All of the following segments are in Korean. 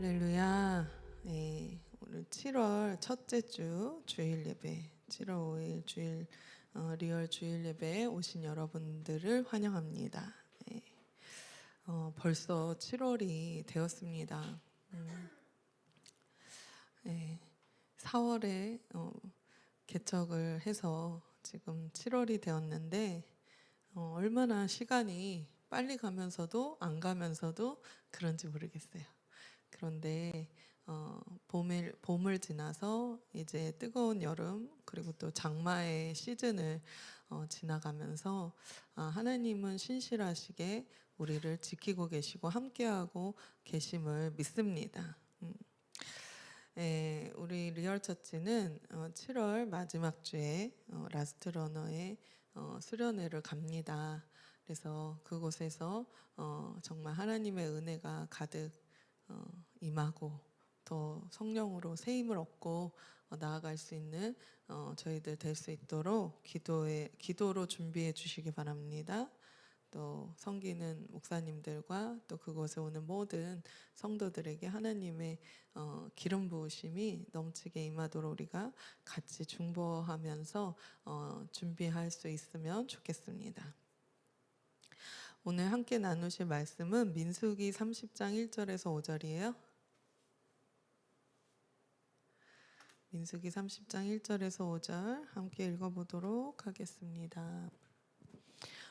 할렐루야. 네, 오늘 7월 첫째 주 주일 예배, 7월 5일 주일 리얼 주일 예배에 오신 여러분들을 환영합니다. 네, 벌써 7월이 되었습니다. 네, 4월에 개척을 해서 지금 7월이 되었는데 얼마나 시간이 빨리 가면서도 안 가면서도 그런지 모르겠어요. 그런데 봄을 지나서 이제 뜨거운 여름 그리고 또 장마의 시즌을 지나가면서 하나님은 신실하시게 우리를 지키고 계시고 함께하고 계심을 믿습니다. 우리 리얼처치는 7월 마지막 주에 라스트 러너의 수련회를 갑니다. 그래서 그곳에서 정말 하나님의 은혜가 가득 임하고 또 성령으로 새 힘을 얻고 나아갈 수 있는 저희들 될 수 있도록 기도로 준비해 주시기 바랍니다. 또 섬기는 목사님들과 또 그곳에 오는 모든 성도들에게 하나님의 기름 부으심이 넘치게 임하도록 우리가 같이 중보하면서 준비할 수 있으면 좋겠습니다. 오늘 함께 나누실 말씀은 민수기 30장 1절에서 5절이에요. 민수기 30장 1절에서 5절 함께 읽어보도록 하겠습니다.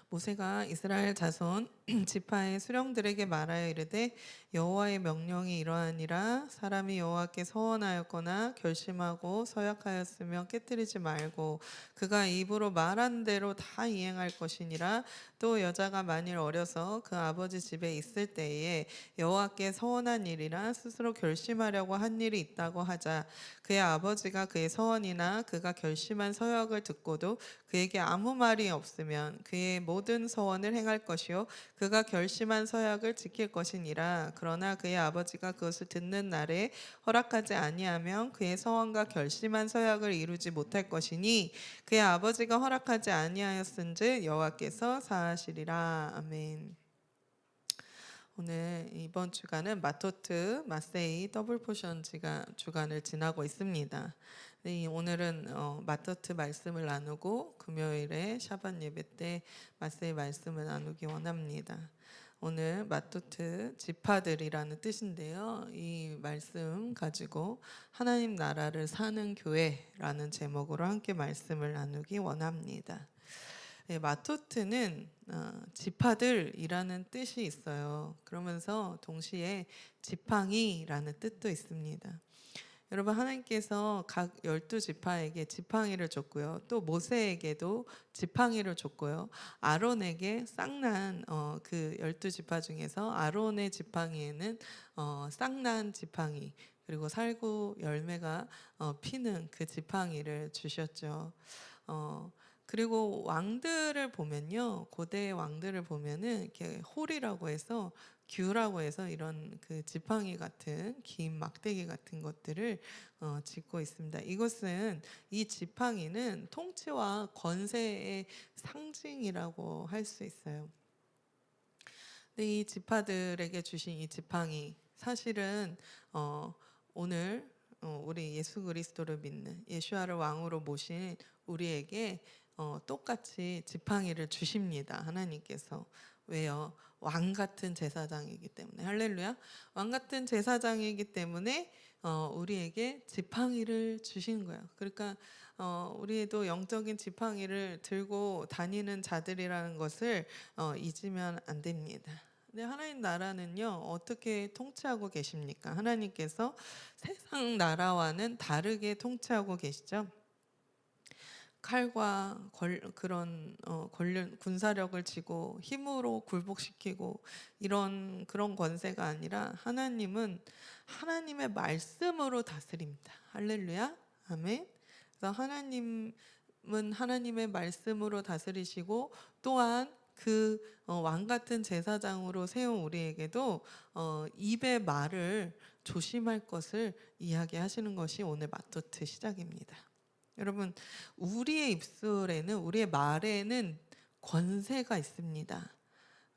모세가 이스라엘 자손 지파의 수령들에게 말하여 이르되 여호와의 명령이 이러하니라. 사람이 여호와께 서원하였거나 결심하고 서약하였으면 깨뜨리지 말고 그가 입으로 말한 대로 다 이행할 것이니라. 또 여자가 만일 어려서 그 아버지 집에 있을 때에 여호와께 서원한 일이나 스스로 결심하려고 한 일이 있다고 하자. 그의 아버지가 그의 서원이나 그가 결심한 서약을 듣고도 그에게 아무 말이 없으면 그의 모든 서원을 행할 것이요 그가 결심한 서약을 지킬 것이니라. 그러나 그의 아버지가 그것을 듣는 날에 허락하지 아니하면 그의 서원과 결심한 서약을 이루지 못할 것이니 그의 아버지가 허락하지 아니하였은즉 여호와께서 사하시리라. 아멘. 오늘 이번 주간은 마토트 마세이 더블 포션 주간을 지나고 있습니다. 오늘은 마토트 말씀을 나누고 금요일에 샤반 예배 때 마세이 말씀을 나누기 원합니다. 오늘 마토트 지파들이라는 뜻인데요. 이 말씀 가지고 하나님 나라를 사는 교회라는 제목으로 함께 말씀을 나누기 원합니다. 마토트는 지파들이라는 뜻이 있어요. 그러면서 동시에 지팡이라는 뜻도 있습니다. 여러분, 하나님께서 각 12지파에게 지팡이를 줬고요. 또 모세에게도 지팡이를 줬고요. 아론에게 쌍난 그 12지파 중에서 아론의 지팡이에는 쌍난 지팡이 그리고 살구 열매가 피는 그 지팡이를 주셨죠. 그리고 왕들을 보면요, 고대 왕들을 보면은 이렇게 홀이라고 해서 규라고 해서 이런 그 지팡이 같은 긴 막대기 같은 것들을 짓고 있습니다. 이 지팡이는 통치와 권세의 상징이라고 할 수 있어요. 근데 이 지파들에게 주신 이 지팡이 사실은 오늘 우리 예수 그리스도를 믿는 예수아를 왕으로 모신 우리에게 똑같이 지팡이를 주십니다. 하나님께서. 왜요? 왕 같은 제사장이기 때문에. 할렐루야. 왕 같은 제사장이기 때문에 우리에게 지팡이를 주신 거예요. 그러니까 우리도 영적인 지팡이를 들고 다니는 자들이라는 것을 잊으면 안 됩니다. 근데 하나님 나라는요, 어떻게 통치하고 계십니까? 하나님께서 세상 나라와는 다르게 통치하고 계시죠. 칼과 그런 군사력을 쥐고 힘으로 굴복시키고 그런 권세가 아니라 하나님은 하나님의 말씀으로 다스립니다. 할렐루야. 아멘. 그래서 하나님은 하나님의 말씀으로 다스리시고 또한 그 왕 같은 제사장으로 세운 우리에게도 입의 말을 조심할 것을 이야기하시는 것이 오늘 마토트 시작입니다. 여러분, 우리의 입술에는, 우리의 말에는 권세가 있습니다.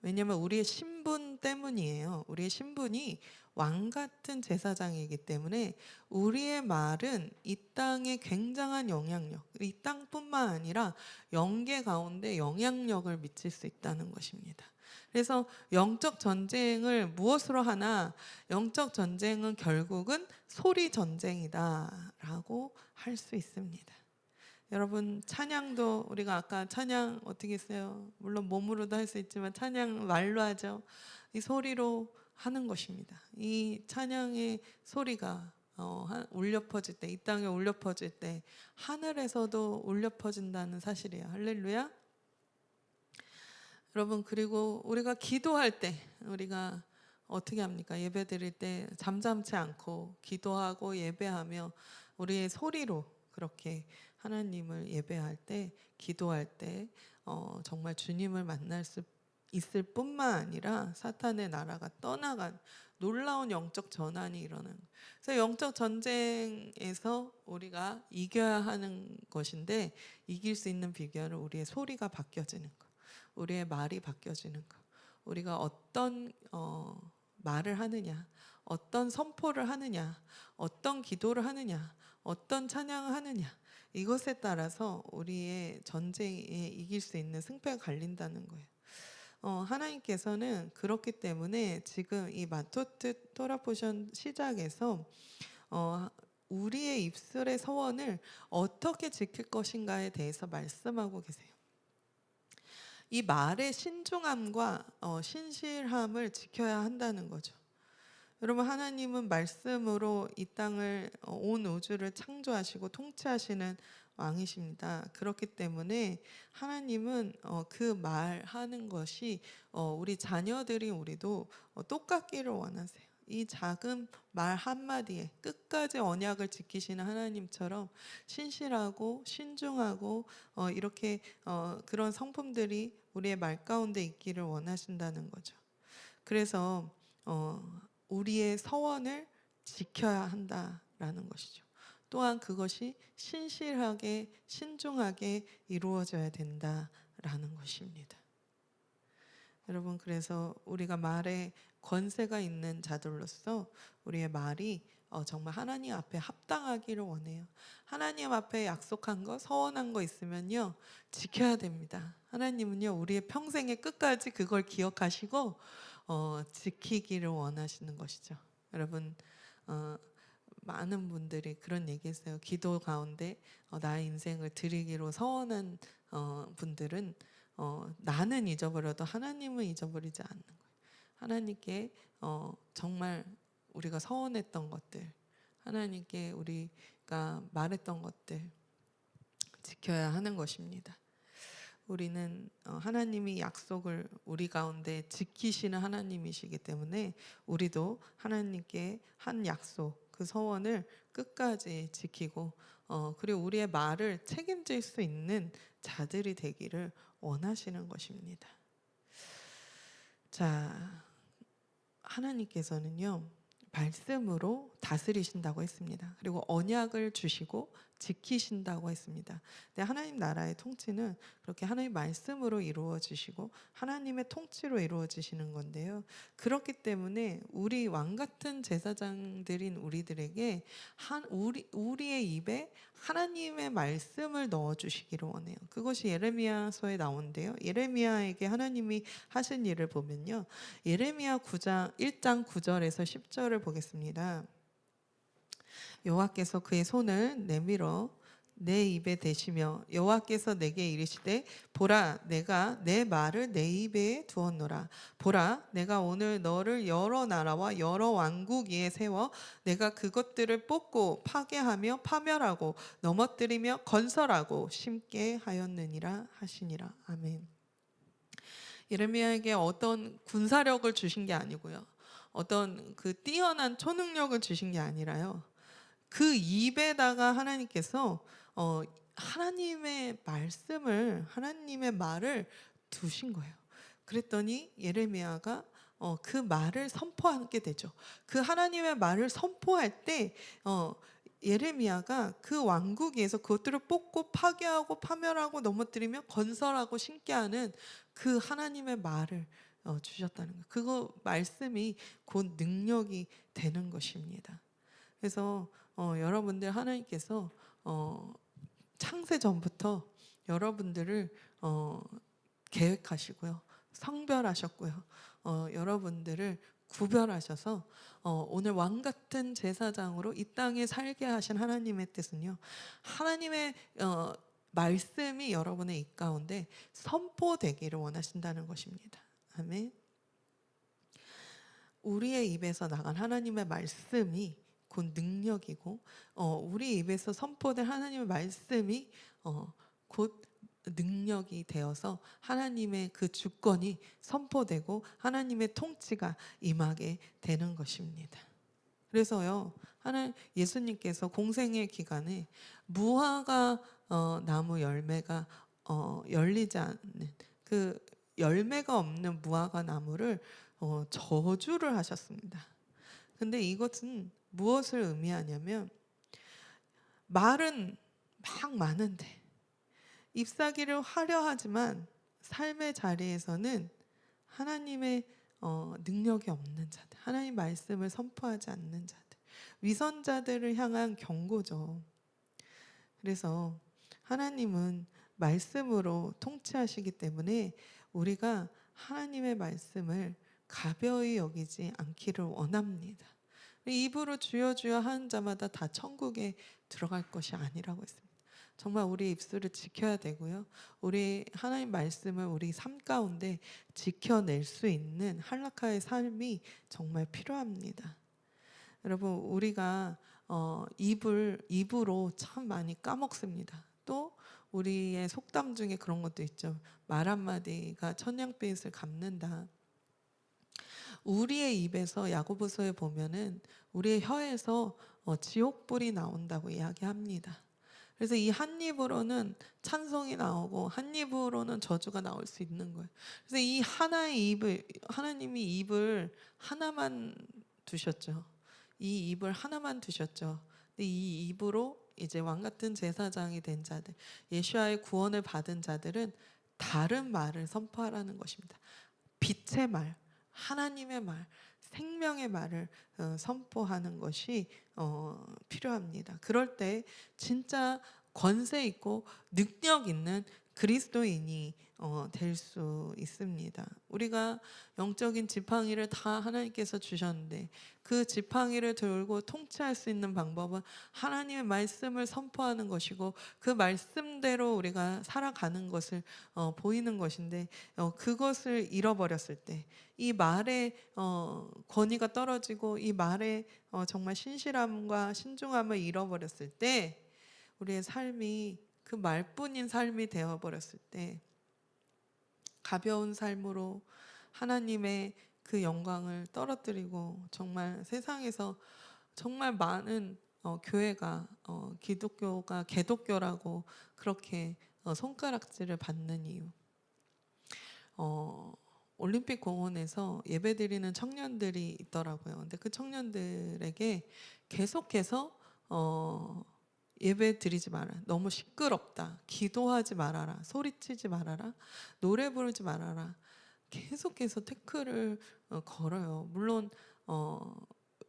왜냐하면 우리의 신분 때문이에요. 우리의 신분이 왕 같은 제사장이기 때문에 우리의 말은 이 땅에 굉장한 영향력, 이 땅뿐만 아니라 영계 가운데 영향력을 미칠 수 있다는 것입니다. 그래서 영적 전쟁을 무엇으로 하나? 영적 전쟁은 결국은 소리 전쟁이다라고 할 수 있습니다. 여러분, 찬양도 우리가 아까 찬양 어떻게 했어요? 물론 몸으로도 할 수 있지만 찬양 말로 하죠. 이 소리로 하는 것입니다. 이 찬양의 소리가 울려 퍼질 때, 이 땅에 울려 퍼질 때 하늘에서도 울려 퍼진다는 사실이에요. 할렐루야. 여러분, 그리고 우리가 기도할 때 우리가 어떻게 합니까? 예배 드릴 때 잠잠치 않고 기도하고 예배하며 우리의 소리로 그렇게 하나님을 예배할 때, 기도할 때 정말 주님을 만날 수 있을 뿐만 아니라 사탄의 나라가 떠나간 놀라운 영적 전환이 일어나는 거예요. 그래서 영적 전쟁에서 우리가 이겨야 하는 것인데, 이길 수 있는 비결은 우리의 소리가 바뀌어지는 거, 우리의 말이 바뀌어지는 거, 우리가 어떤 말을 하느냐, 어떤 선포를 하느냐, 어떤 기도를 하느냐, 어떤 찬양을 하느냐, 이것에 따라서 우리의 전쟁에 이길 수 있는 승패가 갈린다는 거예요. 하나님께서는 그렇기 때문에 지금 이 마토트 토라 포션 시작에서 우리의 입술의 서원을 어떻게 지킬 것인가에 대해서 말씀하고 계세요. 이 말의 신중함과 신실함을 지켜야 한다는 거죠. 여러분, 하나님은 말씀으로 이 땅을, 온 우주를 창조하시고 통치하시는 왕이십니다. 그렇기 때문에 하나님은 그 말하는 것이 우리 자녀들이 우리도 똑같기를 원하세요. 이 작은 말 한마디에 끝까지 언약을 지키시는 하나님처럼 신실하고 신중하고 이렇게 그런 성품들이 우리의 말 가운데 있기를 원하신다는 거죠. 그래서 우리의 서원을 지켜야 한다라는 것이죠. 또한 그것이 신실하게 신중하게 이루어져야 된다라는 것입니다. 여러분, 그래서 우리가 말에 권세가 있는 자들로서 우리의 말이 정말 하나님 앞에 합당하기를 원해요. 하나님 앞에 약속한 거, 서원한 거 있으면요, 지켜야 됩니다. 하나님은요, 우리의 평생의 끝까지 그걸 기억하시고 지키기를 원하시는 것이죠. 여러분, 많은 분들이 그런 얘기했어요. 기도 가운데 나의 인생을 드리기로 서원한 분들은 나는 잊어버려도 하나님은 잊어버리지 않는 거예요. 하나님께 정말 우리가 서원했던 것들, 하나님께 우리가 말했던 것들 지켜야 하는 것입니다. 우리는 하나님이 약속을 우리 가운데 지키시는 하나님이시기 때문에 우리도 하나님께 한 약속, 그 서원을 끝까지 지키고 그리고 우리의 말을 책임질 수 있는 자들이 되기를 원하시는 것입니다. 자, 하나님께서는요, 말씀으로 다스리신다고 했습니다. 그리고 언약을 주시고 지키신다고 했습니다. 근데 하나님 나라의 통치는 그렇게 하나님 말씀으로 이루어지시고 하나님의 통치로 이루어지시는 건데요. 그렇기 때문에 우리 왕 같은 제사장들인 우리들에게 우리의 입에 하나님의 말씀을 넣어주시기를 원해요. 그것이 예레미야서에 나오는데요. 예레미야에게 하나님이 하신 일을 보면요, 예레미야 1장 9절에서 10절을 보겠습니다. 여호와께서 그의 손을 내밀어 내 입에 대시며 여호와께서 내게 이르시되 보라, 내가 내 말을 내 입에 두었노라. 보라, 내가 오늘 너를 여러 나라와 여러 왕국 위에 세워 내가 그것들을 뽑고 파괴하며 파멸하고 넘어뜨리며 건설하고 심게 하였느니라 하시니라. 아멘. 예레미야에게 어떤 군사력을 주신 게 아니고요, 어떤 그 뛰어난 초능력을 주신 게 아니라요, 그 입에다가 하나님께서 하나님의 말씀을, 하나님의 말을 두신 거예요. 그랬더니 예레미야가 그 말을 선포하게 되죠. 그 하나님의 말을 선포할 때 예레미야가 그 왕국에서 그것들을 뽑고 파괴하고 파멸하고 넘어뜨리며 건설하고 심게 하는 그 하나님의 말을 주셨다는 거. 그거 말씀이 곧 능력이 되는 것입니다. 그래서 여러분들 하나님께서 창세 전부터 여러분들을 계획하시고요, 성별하셨고요, 여러분들을 구별하셔서 오늘 왕 같은 제사장으로 이 땅에 살게 하신 하나님의 뜻은요, 하나님의 말씀이 여러분의 입 가운데 선포되기를 원하신다는 것입니다. 아멘. 우리의 입에서 나간 하나님의 말씀이 곧 능력이고, 우리 입에서 선포된 하나님의 말씀이 곧 능력이 되어서 하나님의 그 주권이 선포되고 하나님의 통치가 임하게 되는 것입니다. 그래서요, 예수님께서 공생의 기간에 무화과 나무 열매가 열리지 않는, 그 열매가 없는 무화과 나무를 저주를 하셨습니다. 근데 이것은 무엇을 의미하냐면, 말은 막 많은데 잎사귀를 화려하지만 삶의 자리에서는 하나님의 능력이 없는 자들, 하나님 말씀을 선포하지 않는 자들, 위선자들을 향한 경고죠. 그래서 하나님은 말씀으로 통치하시기 때문에 우리가 하나님의 말씀을 가벼이 여기지 않기를 원합니다. 입으로 주여 주여 하는 자마다 다 천국에 들어갈 것이 아니라고 했습니다. 정말 우리 입술을 지켜야 되고요, 우리 하나님 말씀을 우리 삶 가운데 지켜낼 수 있는 한락하의 삶이 정말 필요합니다. 여러분, 우리가 입으로 참 많이 까먹습니다. 또 우리의 속담 중에 그런 것도 있죠. 말 한마디가 천냥빚을 갚는다. 우리의 입에서, 야고보서에 보면은 우리의 혀에서 지옥불이 나온다고 이야기합니다. 그래서 이 한 입으로는 찬송이 나오고 한 입으로는 저주가 나올 수 있는 거예요. 그래서 이 하나의 입을, 하나님이 입을 하나만 두셨죠. 이 입을 하나만 두셨죠. 근데 이 입으로 이제 왕 같은 제사장이 된 자들, 예수와의 구원을 받은 자들은 다른 말을 선포하라는 것입니다. 빛의 말, 하나님의 말, 생명의 말을 선포하는 것이 필요합니다. 그럴 때 진짜 권세 있고 능력 있는 그리스도인이 될 수 있습니다. 우리가 영적인 지팡이를 다 하나님께서 주셨는데 그 지팡이를 들고 통치할 수 있는 방법은 하나님의 말씀을 선포하는 것이고, 그 말씀대로 우리가 살아가는 것을 보이는 것인데, 그것을 잃어버렸을 때, 이 말의 권위가 떨어지고 이 말의 정말 신실함과 신중함을 잃어버렸을 때, 우리의 삶이 그 말뿐인 삶이 되어버렸을 때, 가벼운 삶으로 하나님의 그 영광을 떨어뜨리고 정말 세상에서 정말 많은 교회가 기독교가 개독교라고 그렇게 손가락질을 받는 이유, 올림픽 공원에서 예배드리는 청년들이 있더라고요. 근데 그 청년들에게 계속해서 예배 드리지 마라, 너무 시끄럽다, 기도하지 말아라, 소리치지 말아라, 노래 부르지 말아라, 계속해서 태클을 걸어요. 물론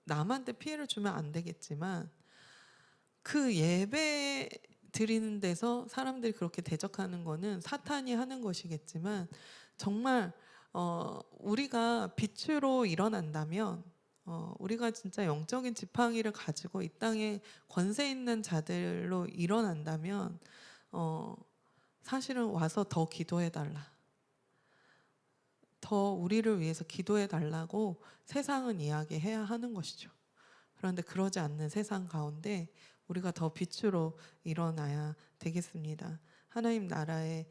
남한테 피해를 주면 안 되겠지만, 그 예배 드리는 데서 사람들이 그렇게 대적하는 거는 사탄이 하는 것이겠지만, 정말 우리가 빛으로 일어난다면, 우리가 진짜 영적인 지팡이를 가지고 이 땅에 권세 있는 자들로 일어난다면, 사실은 와서 더 기도해 달라, 더 우리를 위해서 기도해 달라고 세상은 이야기해야 하는 것이죠. 그런데 그러지 않는 세상 가운데 우리가 더 빛으로 일어나야 되겠습니다. 하나님 나라의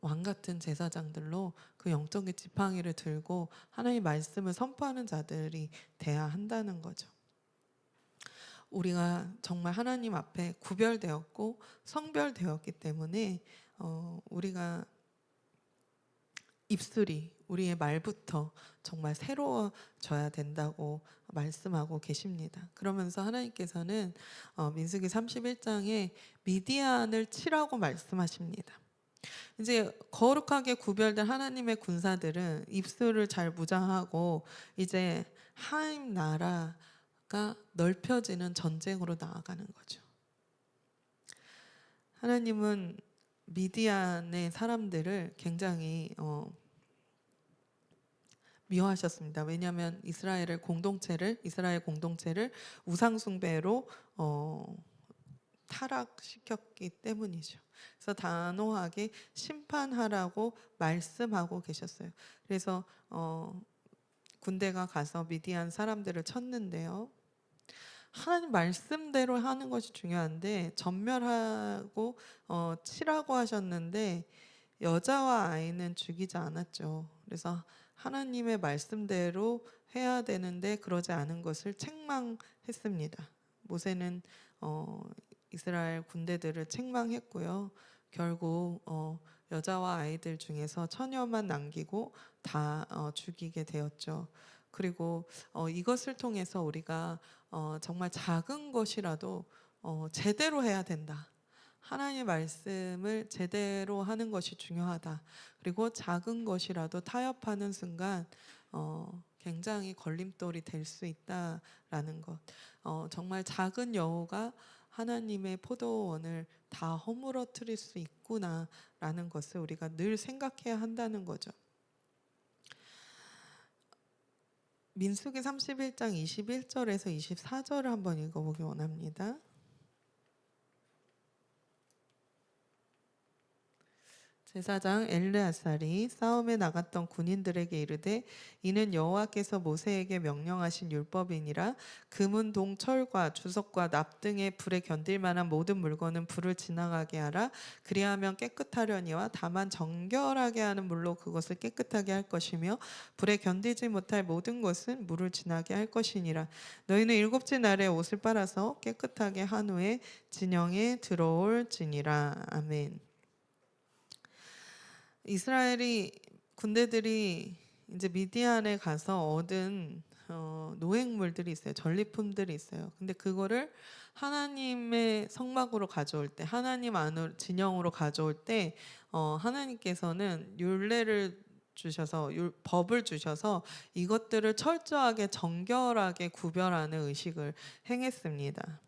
왕 같은 제사장들로 그 영적인 지팡이를 들고 하나님 말씀을 선포하는 자들이 돼야 한다는 거죠. 우리가 정말 하나님 앞에 구별되었고 성별되었기 때문에 우리가 입술이, 우리의 말부터 정말 새로워져야 된다고 말씀하고 계십니다. 그러면서 하나님께서는 민수기 31장에 미디안을 치라고 말씀하십니다. 이제 거룩하게 구별된 하나님의 군사들은 입술을 잘 무장하고 이제 하나님 나라가 넓혀지는 전쟁으로 나아가는 거죠. 하나님은 미디안의 사람들을 굉장히 미워하셨습니다. 왜냐하면 이스라엘 공동체를 우상 숭배로 타락시켰기 때문이죠. 그래서 단호하게 심판하라고 말씀하고 계셨어요. 그래서 군대가 가서 미디안 사람들을 쳤는데요. 하나님 말씀대로 하는 것이 중요한데 전멸하고 치라고 하셨는데 여자와 아이는 죽이지 않았죠. 그래서 하나님의 말씀대로 해야 되는데 그러지 않은 것을 책망했습니다. 모세는 이스라엘 군대들을 책망했고요. 결국 여자와 아이들 중에서 처녀만 남기고 다 죽이게 되었죠. 그리고 이것을 통해서 우리가 정말 작은 것이라도 제대로 해야 된다. 하나님의 말씀을 제대로 하는 것이 중요하다. 그리고 작은 것이라도 타협하는 순간 굉장히 걸림돌이 될 수 있다라는 것. 정말 작은 여호가 하나님의 포도원을 다 허물어뜨릴 수 있구나라는 것을 우리가 늘 생각해야 한다는 거죠. 민수기 31장 21절에서 24절을 한번 읽어보기 원합니다. 제사장 엘르아살이 싸움에 나갔던 군인들에게 이르되 이는 여호와께서 모세에게 명령하신 율법이니라. 금은 동 철과 주석과 납 등의 불에 견딜 만한 모든 물건은 불을 지나가게 하라. 그리하면 깨끗하려니와 다만 정결하게 하는 물로 그것을 깨끗하게 할 것이며 불에 견디지 못할 모든 것은 물을 지나게 할 것이니라. 너희는 일곱째 날에 옷을 빨아서 깨끗하게 한 후에 진영에 들어올지니라. 아멘. 이스라엘이 군대들이 이제 미디안에 가서 얻은 노획물들이 있어요. 전리품들이 있어요. 근데 그거를 하나님의 성막으로 가져올 때, 하나님 안으로 진영으로 가져올 때 하나님께서는 율례를 주셔서 법을 주셔서 이것들을 철저하게 정결하게 구별하는 의식을 행했습니다.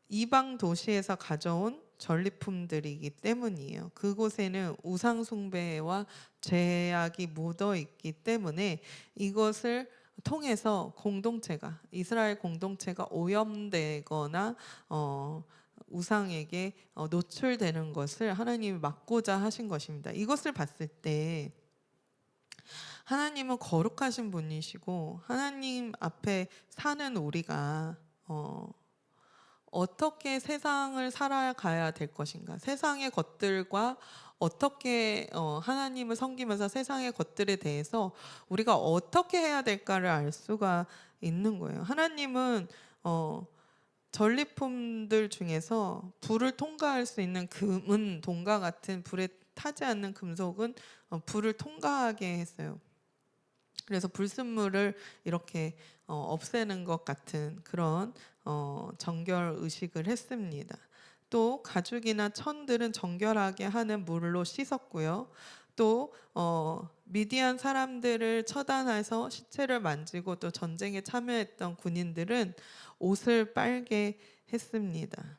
이방 도시에서 가져온 전리품들이기 때문이에요. 그곳에는 우상 숭배와 죄악이 묻어 있기 때문에 이것을 통해서 이스라엘 공동체가 오염되거나 우상에게 노출되는 것을 하나님이 막고자 하신 것입니다. 이것을 봤을 때 하나님은 거룩하신 분이시고 하나님 앞에 사는 우리가 어떻게 세상을 살아가야 될 것인가? 세상의 것들과 어떻게 하나님을 섬기면서 세상의 것들에 대해서 우리가 어떻게 해야 될까를 알 수가 있는 거예요. 하나님은 전리품들 중에서 불을 통과할 수 있는 금은 동과 같은 불에 타지 않는 금속은 불을 통과하게 했어요. 그래서 불순물을 이렇게 없애는 것 같은 그런 정결 의식을 했습니다. 또 가죽이나 천들은 정결하게 하는 물로 씻었고요. 또 미디안 사람들을 처단해서 시체를 만지고 또 전쟁에 참여했던 군인들은 옷을 빨게 했습니다.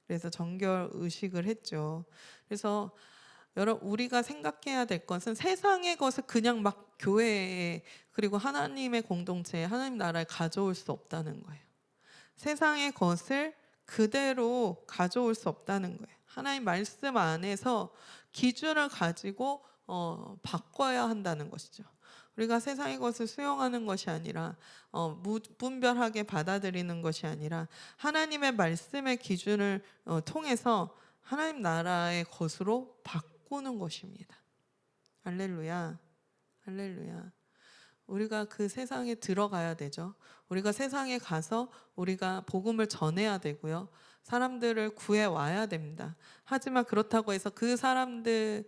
그래서 정결 의식을 했죠. 그래서 여러분 우리가 생각해야 될 것은 세상의 것을 그냥 막 교회에 그리고 하나님의 공동체에 하나님 나라에 가져올 수 없다는 거예요. 세상의 것을 그대로 가져올 수 없다는 거예요. 하나님 말씀 안에서 기준을 가지고 바꿔야 한다는 것이죠. 우리가 세상의 것을 수용하는 것이 아니라 무분별하게 받아들이는 것이 아니라 하나님의 말씀의 기준을 통해서 하나님 나라의 것으로 바꾸는 것입니다. 할렐루야. 할렐루야. 우리가 그 세상에 들어가야 되죠. 우리가 세상에 가서 우리가 복음을 전해야 되고요. 사람들을 구해 와야 됩니다. 하지만 그렇다고 해서 그 사람들의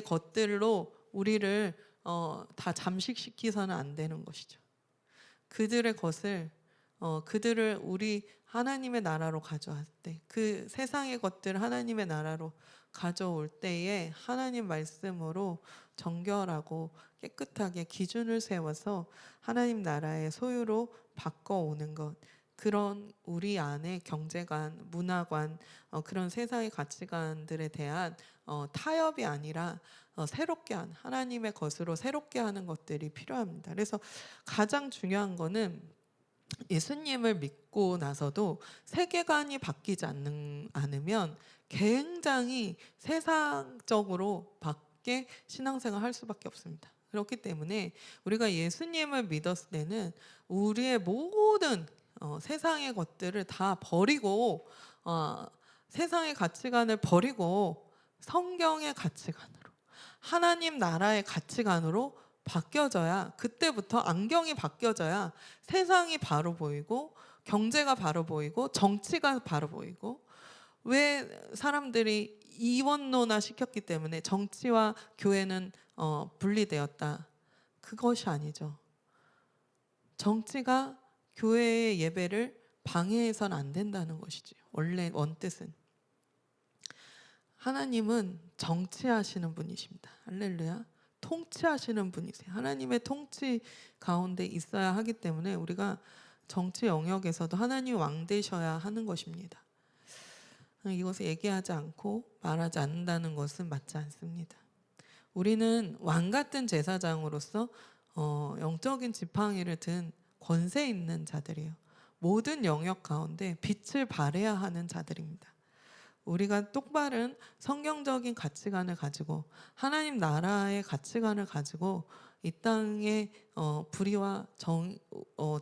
것들로 우리를 다 잠식시키서는 안 되는 것이죠. 그들의 것을 그들을 우리 하나님의 나라로 가져왔을 때, 그 세상의 것들을 하나님의 나라로 가져올 때에 하나님 말씀으로 정결하고 깨끗하게 기준을 세워서 하나님 나라의 소유로 바꿔오는 것, 그런 우리 안에 경제관, 문화관, 그런 세상의 가치관들에 대한 타협이 아니라 새롭게 한 하나님의 것으로 새롭게 하는 것들이 필요합니다. 그래서 가장 중요한 거는 예수님을 믿고 나서도 세계관이 바뀌지 않으면 굉장히 세상적으로 밖에 신앙생활 할 수밖에 없습니다. 그렇기 때문에 우리가 예수님을 믿었을 때는 우리의 모든 세상의 것들을 다 버리고 세상의 가치관을 버리고 성경의 가치관으로, 하나님 나라의 가치관으로 바뀌어져야, 그때부터 안경이 바뀌어져야 세상이 바로 보이고 경제가 바로 보이고 정치가 바로 보이고. 왜 사람들이 이원론화 시켰기 때문에 정치와 교회는 분리되었다, 그것이 아니죠. 정치가 교회의 예배를 방해해서는 안 된다는 것이지. 원래 원뜻은 하나님은 정치하시는 분이십니다. 할렐루야. 통치하시는 분이세요. 하나님의 통치 가운데 있어야 하기 때문에 우리가 정치 영역에서도 하나님 왕 되셔야 하는 것입니다. 이것을 얘기하지 않고 말하지 않는다는 것은 맞지 않습니다. 우리는 왕 같은 제사장으로서 영적인 지팡이를 든 권세 있는 자들이에요. 모든 영역 가운데 빛을 발해야 하는 자들입니다. 우리가 똑바른 성경적인 가치관을 가지고 하나님 나라의 가치관을 가지고 이 땅의 불의와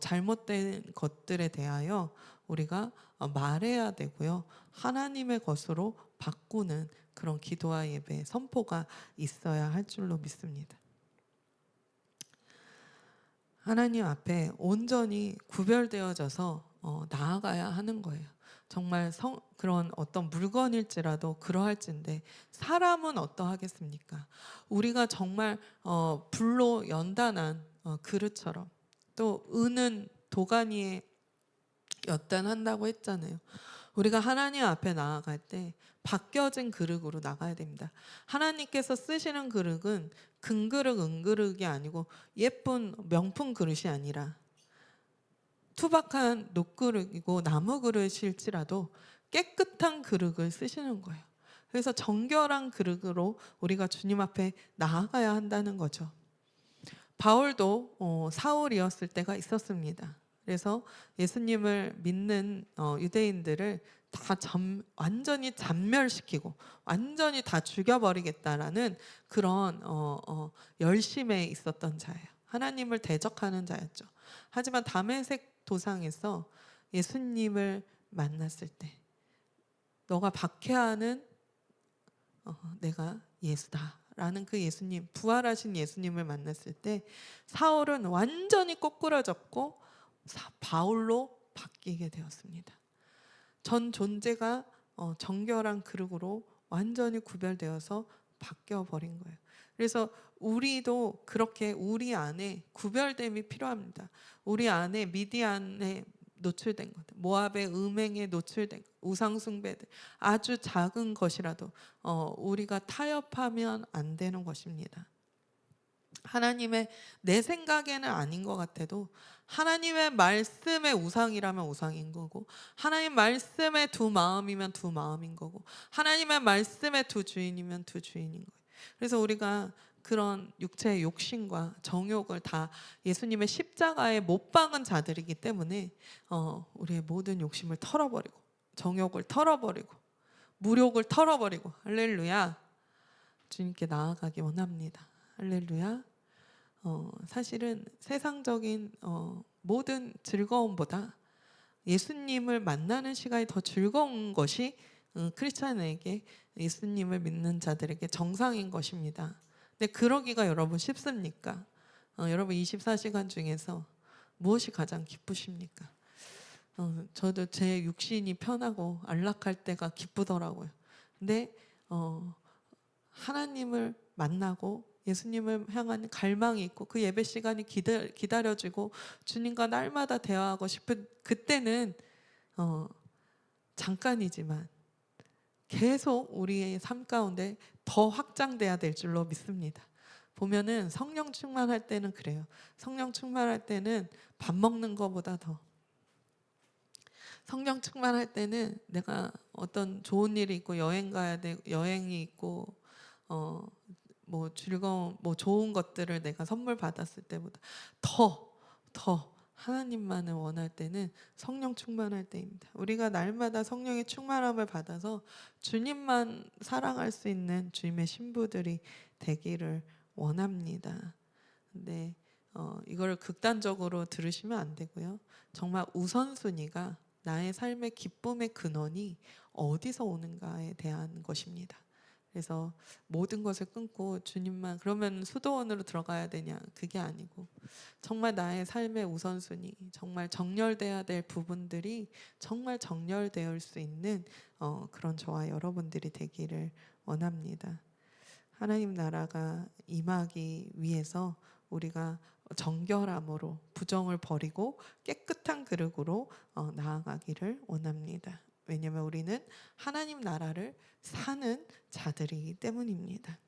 잘못된 것들에 대하여 우리가 말해야 되고요. 하나님의 것으로 바꾸는 그런 기도와 예배, 선포가 있어야 할 줄로 믿습니다. 하나님 앞에 온전히 구별되어져서 나아가야 하는 거예요. 정말 그런 어떤 물건일지라도 그러할진데 사람은 어떠하겠습니까? 우리가 정말 불로 연단한 그릇처럼, 또 은은 도가니에 연단한다고 했잖아요. 우리가 하나님 앞에 나아갈 때 바뀌어진 그릇으로 나가야 됩니다. 하나님께서 쓰시는 그릇은 금그릇, 은그릇이 아니고 예쁜 명품 그릇이 아니라 투박한 녹그릇이고 나무 그릇일지라도 깨끗한 그릇을 쓰시는 거예요. 그래서 정결한 그릇으로 우리가 주님 앞에 나아가야 한다는 거죠. 바울도 사울이었을 때가 있었습니다. 그래서 예수님을 믿는 유대인들을 다 완전히 잔멸시키고 완전히 다 죽여버리겠다라는 그런 열심에 있었던 자예요. 하나님을 대적하는 자였죠. 하지만 다메섹 도상에서 예수님을 만났을 때, 너가 박해하는 내가 예수다 라는 그 예수님, 부활하신 예수님을 만났을 때 사울은 완전히 꼬꾸라졌고 바울로 바뀌게 되었습니다. 전 존재가 정결한 그릇으로 완전히 구별되어서 바뀌어 버린 거예요. 그래서 우리도 그렇게 우리 안에 구별됨이 필요합니다. 우리 안에 미디안에 노출된 것, 모압의 음행에 노출된 것, 우상 숭배들, 아주 작은 것이라도 우리가 타협하면 안 되는 것입니다. 하나님의, 내 생각에는 아닌 것 같아도 하나님의 말씀의 우상이라면 우상인 거고, 하나님 말씀의 두 마음이면 두 마음인 거고, 하나님의 말씀의 두 주인이면 두 주인인 거예요. 그래서 우리가 그런 육체의 욕심과 정욕을 다 예수님의 십자가에 못 박은 자들이기 때문에 우리의 모든 욕심을 털어버리고 정욕을 털어버리고 무욕을 털어버리고, 할렐루야, 주님께 나아가기 원합니다. 할렐루야. 사실은 세상적인 모든 즐거움보다 예수님을 만나는 시간이 더 즐거운 것이 크리스찬에게, 예수님을 믿는 자들에게 정상인 것입니다. 근데 그러기가 여러분 쉽습니까? 여러분 24시간 중에서 무엇이 가장 기쁘십니까? 저도 제 육신이 편하고 안락할 때가 기쁘더라고요. 근데 하나님을 만나고 예수님을 향한 갈망이 있고 그 예배 시간이 기다려지고 주님과 날마다 대화하고 싶은 그때는 잠깐이지만 계속 우리의 삶 가운데 더 확장돼야 될 줄로 믿습니다. 보면은 성령 충만할 때는 그래요. 성령 충만할 때는 밥 먹는 것보다 더, 성령 충만할 때는 내가 어떤 좋은 일이 있고 여행 가야 되고 여행이 있고 뭐 즐거운 뭐 좋은 것들을 내가 선물 받았을 때보다 더 하나님만을 원할 때는 성령 충만할 때입니다. 우리가 날마다 성령의 충만함을 받아서 주님만 사랑할 수 있는 주님의 신부들이 되기를 원합니다. 근데 이걸 극단적으로 들으시면 안 되고요. 정말 우선순위가 나의 삶의 기쁨의 근원이 어디서 오는가에 대한 것입니다. 그래서 모든 것을 끊고 주님만, 그러면 수도원으로 들어가야 되냐? 그게 아니고 정말 나의 삶의 우선순위, 정말 정렬돼야 될 부분들이 정말 정렬될 수 있는 그런 저와 여러분들이 되기를 원합니다. 하나님 나라가 임하기 위해서 우리가 정결함으로 부정을 버리고 깨끗한 그릇으로 나아가기를 원합니다. 왜냐하면 우리는 하나님 나라를 사는 자들이기 때문입니다.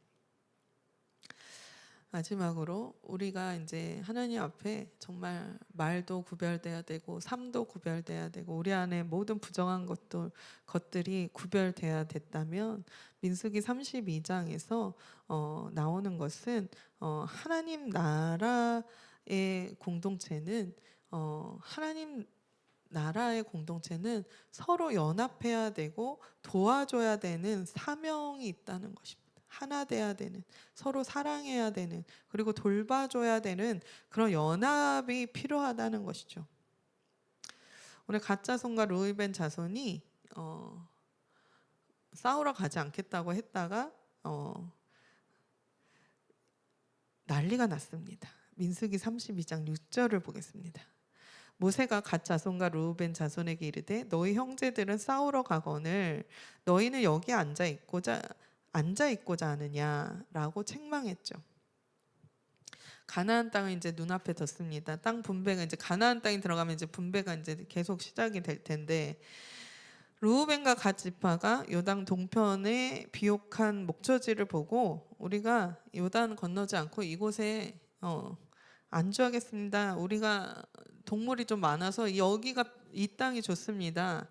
마지막으로 우리가 이제 하나님 앞에 정말 말도 구별돼야 되고 삶도 구별돼야 되고 우리 안에 모든 부정한 것들이 구별돼야 됐다면 민수기 32장에서 나오는 것은 하나님 나라의 공동체는 하나님 나라의 공동체는 서로 연합해야 되고 도와줘야 되는 사명이 있다는 것입니다. 하나 돼야 되는, 서로 사랑해야 되는, 그리고 돌봐줘야 되는 그런 연합이 필요하다는 것이죠. 오늘 갓자손과 르우벤 자손이 싸우러 가지 않겠다고 했다가 난리가 났습니다. 민수기 32장 6절을 보겠습니다. 모세가 갓 자손과 르우벤 자손에게 이르되 너희 형제들은 싸우러 가거늘 너희는 여기 앉아 있고자 하느냐라고 책망했죠. 가나안 땅을 이제 눈앞에 뒀습니다. 땅 분배가 이제 가나안 땅에 들어가면 이제 분배가 이제 계속 시작이 될 텐데 르우벤과 갓 지파가 요단 동편의 비옥한 목초지를 보고 우리가 요단 건너지 않고 이곳에 안주하겠습니다. 우리가 동물이 좀 많아서 여기가 이 땅이 좋습니다.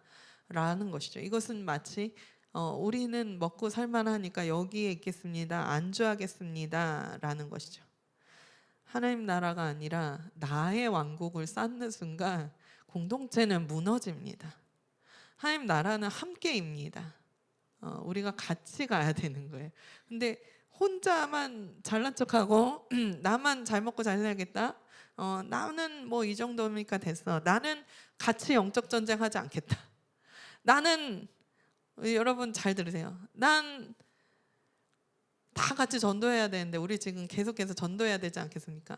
라는 것이죠. 이것은 마치 우리는 먹고 살만하니까 여기에 있겠습니다. 안주하겠습니다. 라는 것이죠. 하나님 나라가 아니라 나의 왕국을 쌓는 순간 공동체는 무너집니다. 하나님 나라는 함께입니다. 우리가 같이 가야 되는 거예요. 근데 혼자만 잘난 척하고 나만 잘 먹고 잘 살겠다. 나는 뭐 이 정도니까 됐어. 나는 같이 영적 전쟁하지 않겠다. 나는 여러분 잘 들으세요. 난 다 같이 전도해야 되는데 우리 지금 계속해서 전도해야 되지 않겠습니까?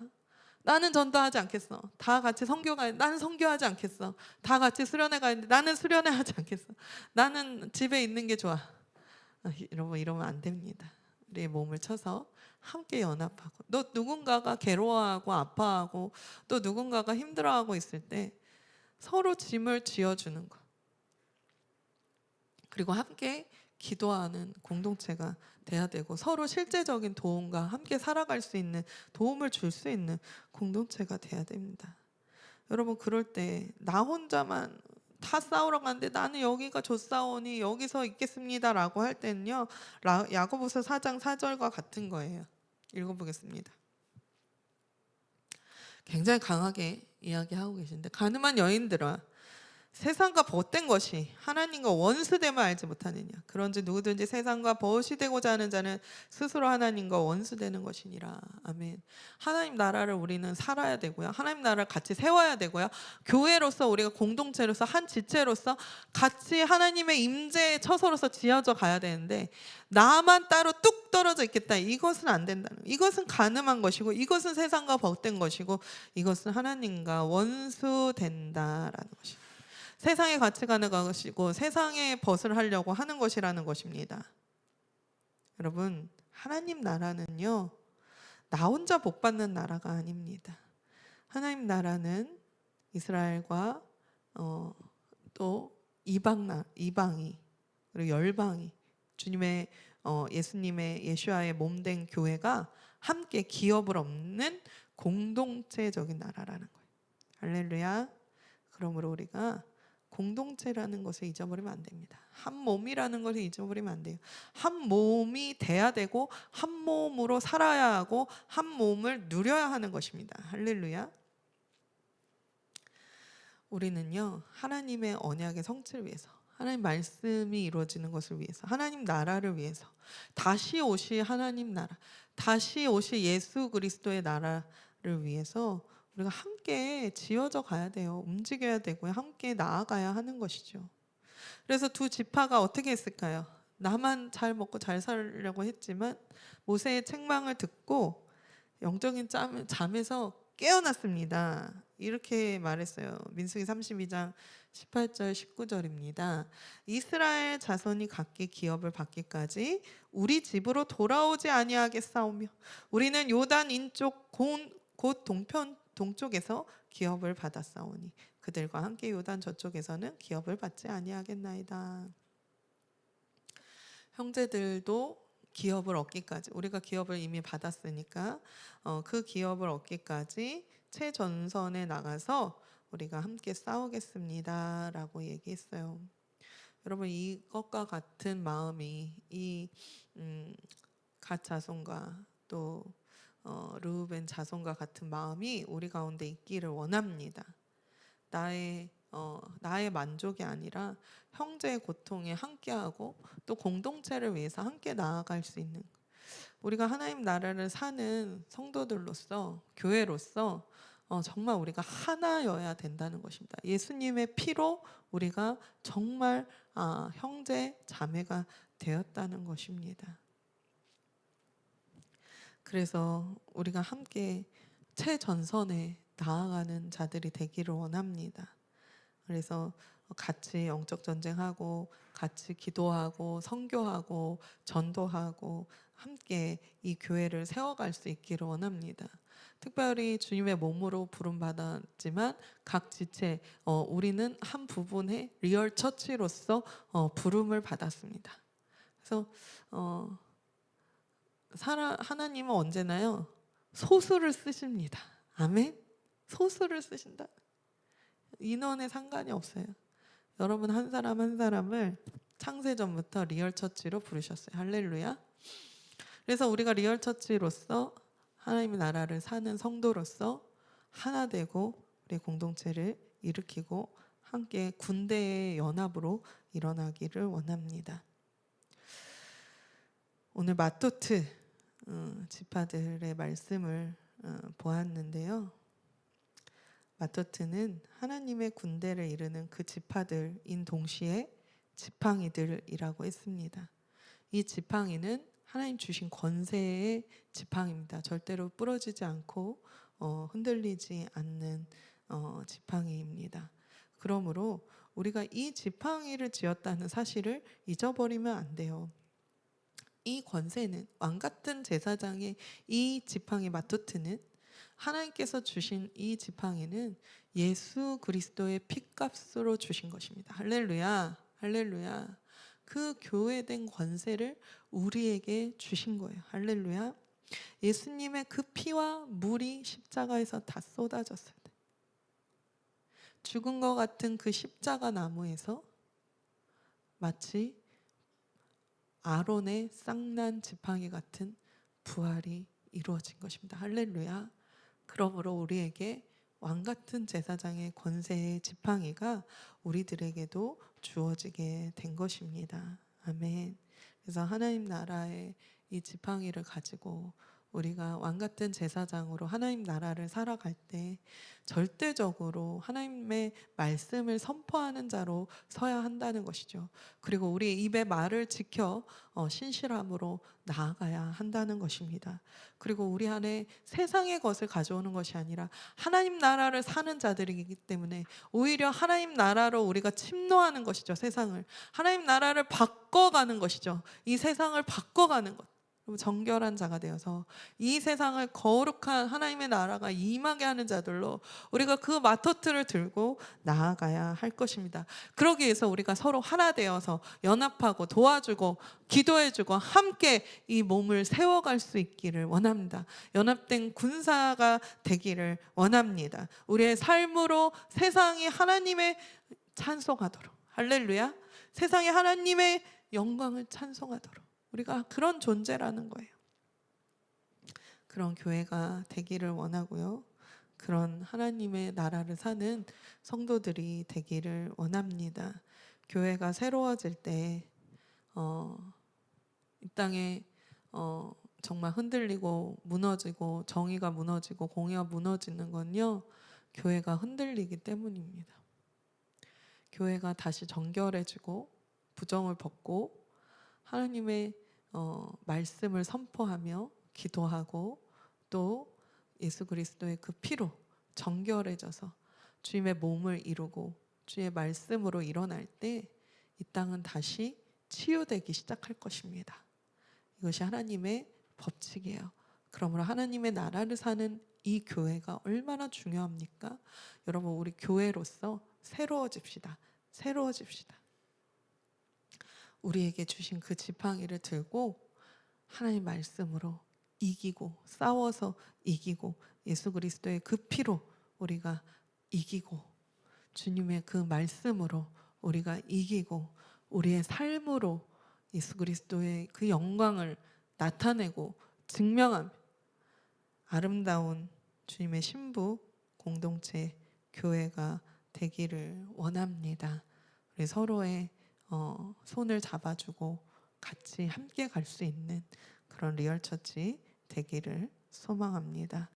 나는 전도하지 않겠어. 다 같이 선교가 나는 선교하지 않겠어. 다 같이 수련회 가는데 나는 수련회 하지 않겠어. 나는 집에 있는 게 좋아. 여러분 이러면 안 됩니다. 우리의 몸을 쳐서 함께 연합하고 또 누군가가 괴로워하고 아파하고 또 누군가가 힘들어하고 있을 때 서로 짐을 쥐어주는 것 그리고 함께 기도하는 공동체가 돼야 되고 서로 실제적인 도움과 함께 살아갈 수 있는 도움을 줄 수 있는 공동체가 돼야 됩니다. 여러분 그럴 때 나 혼자만 다 싸우러 가는데 나는 여기가 좋사오니 여기서 있겠습니다 라고 할 때는요 야고보서 4장 4절과 같은 거예요. 읽어보겠습니다. 굉장히 강하게 이야기하고 계신데 가늠한 여인들아 세상과 벗된 것이 하나님과 원수됨을 알지 못하느냐. 그런지 누구든지 세상과 벗이 되고자 하는 자는 스스로 하나님과 원수되는 것이니라. 아멘. 하나님 나라를 우리는 살아야 되고요. 하나님 나라를 같이 세워야 되고요. 교회로서 우리가 공동체로서 한 지체로서 같이 하나님의 임재의 처소로서 지어져 가야 되는데 나만 따로 뚝 떨어져 있겠다. 이것은 안 된다는 거예요. 이것은 가늠한 것이고 이것은 세상과 벗된 것이고 이것은 하나님과 원수된다라는 것입니다. 세상에 같이 가는 것이고 세상의 벗을 하려고 하는 것이라는 것입니다. 여러분 하나님 나라는요 나 혼자 복 받는 나라가 아닙니다. 하나님 나라는 이스라엘과 또 이방이 그리고 열방이 주님의 예수님의 예수와의 몸된 교회가 함께 기업을 얻는 공동체적인 나라라는 거예요. 할렐루야. 그러므로 우리가 공동체라는 것을 잊어버리면 안 됩니다. 한 몸이라는 것을 잊어버리면 안 돼요. 한 몸이 돼야 되고 한 몸으로 살아야 하고 한 몸을 누려야 하는 것입니다. 할렐루야. 우리는요, 하나님의 언약의 성취를 위해서, 하나님 말씀이 이루어지는 것을 위해서, 하나님 나라를 위해서, 다시 오실 하나님 나라, 다시 오실 예수 그리스도의 나라를 위해서 우리가 함께 지어져 가야 돼요. 움직여야 되고요. 함께 나아가야 하는 것이죠. 그래서 두 지파가 어떻게 했을까요? 나만 잘 먹고 잘 살려고 했지만 모세의 책망을 듣고 영적인 잠에서 깨어났습니다. 이렇게 말했어요. 민수기 32장 18절 19절입니다. 이스라엘 자손이 각기 기업을 받기까지 우리 집으로 돌아오지 아니하겠사오며 우리는 요단 인쪽 곧 동쪽에서 기업을 받았사오니 그들과 함께 요단 저쪽에서는 기업을 받지 아니하겠나이다. 형제들도 기업을 얻기까지, 우리가 기업을 이미 받았으니까 그 기업을 얻기까지 최전선에 나가서 우리가 함께 싸우겠습니다 라고 얘기했어요. 여러분, 이것과 같은 마음이 이 갓 자손과 또 르우벤 자손과 같은 마음이 우리 가운데 있기를 원합니다. 나의 만족이 아니라 형제의 고통에 함께하고 또 공동체를 위해서 함께 나아갈 수 있는, 우리가 하나님 나라를 사는 성도들로서, 교회로서 정말 우리가 하나여야 된다는 것입니다. 예수님의 피로 우리가 정말 형제 자매가 되었다는 것입니다. 그래서 우리가 함께 최전선에 나아가는 자들이 되기를 원합니다. 그래서 같이 영적 전쟁하고 같이 기도하고 선교하고 전도하고 함께 이 교회를 세워갈 수 있기를 원합니다. 특별히 주님의 몸으로 부름받았지만 각 지체 우리는 한 부분의 리얼 처치로서 부름을 받았습니다. 그래서 하나님은 언제나요 소수를 쓰십니다. 아멘. 소수를 쓰신다. 인원에 상관이 없어요. 여러분 한 사람 한 사람을 창세전부터 리얼 처치로 부르셨어요. 할렐루야. 그래서 우리가 리얼 처치로서 하나님의 나라를 사는 성도로서 하나 되고 우리 공동체를 일으키고 함께 군대의 연합으로 일어나기를 원합니다. 오늘 마토트 지파들의 말씀을 보았는데요. 마토트는 하나님의 군대를 이루는 그 지파들인 동시에 지팡이들이라고 했습니다. 이 지팡이는 하나님 주신 권세의 지팡이입니다. 절대로 부러지지 않고 흔들리지 않는 지팡이입니다. 그러므로 우리가 이 지팡이를 쥐었다는 사실을 잊어버리면 안 돼요. 이 권세는 왕같은 제사장의 이 지팡이 마토트는 하나님께서 주신 이 지팡이는 예수 그리스도의 핏값으로 주신 것입니다. 할렐루야. 할렐루야. 그 교회된 권세를 우리에게 주신 거예요. 할렐루야. 예수님의 그 피와 물이 십자가에서 다 쏟아졌을 때 죽은 것 같은 그 십자가 나무에서 마치 아론의 쌍난 지팡이 같은 부활이 이루어진 것입니다. 할렐루야. 그러므로 우리에게 왕같은 제사장의 권세의 지팡이가 우리들에게도 주어지게 된 것입니다. 아멘. 그래서 하나님 나라의 이 지팡이를 가지고 우리가 왕같은 제사장으로 하나님 나라를 살아갈 때 절대적으로 하나님의 말씀을 선포하는 자로 서야 한다는 것이죠. 그리고 우리 입의 말을 지켜 신실함으로 나아가야 한다는 것입니다. 그리고 우리 안에 세상의 것을 가져오는 것이 아니라 하나님 나라를 사는 자들이기 때문에 오히려 하나님 나라로 우리가 침노하는 것이죠. 세상을 하나님 나라를 바꿔가는 것이죠. 이 세상을 바꿔가는 것. 정결한 자가 되어서 이 세상을 거룩한 하나님의 나라가 임하게 하는 자들로 우리가 그 마토트를 들고 나아가야 할 것입니다. 그러기 위해서 우리가 서로 하나 되어서 연합하고 도와주고 기도해주고 함께 이 몸을 세워갈 수 있기를 원합니다. 연합된 군사가 되기를 원합니다. 우리의 삶으로 세상이 하나님의 찬송하도록, 할렐루야, 세상이 하나님의 영광을 찬송하도록 우리가 그런 존재라는 거예요. 그런 교회가 되기를 원하고요. 그런 하나님의 나라를 사는 성도들이 되기를 원합니다. 교회가 새로워질 때 이 땅에 정말 흔들리고 무너지고 정의가 무너지고 공의가 무너지는 건요, 교회가 흔들리기 때문입니다. 교회가 다시 정결해지고 부정을 벗고 하나님의 말씀을 선포하며 기도하고 또 예수 그리스도의 그 피로 정결해져서 주님의 몸을 이루고 주의 말씀으로 일어날 때 이 땅은 다시 치유되기 시작할 것입니다. 이것이 하나님의 법칙이에요. 그러므로 하나님의 나라를 사는 이 교회가 얼마나 중요합니까? 여러분, 우리 교회로서 새로워집시다. 새로워집시다. 우리에게 주신 그 지팡이를 들고 하나님 말씀으로 이기고 싸워서 이기고 예수 그리스도의 그 피로 우리가 이기고 주님의 그 말씀으로 우리가 이기고 우리의 삶으로 예수 그리스도의 그 영광을 나타내고 증명하며 아름다운 주님의 신부 공동체 교회가 되기를 원합니다. 우리 서로의 손을 잡아주고 같이 함께 갈 수 있는 그런 리얼처치 되기를 소망합니다.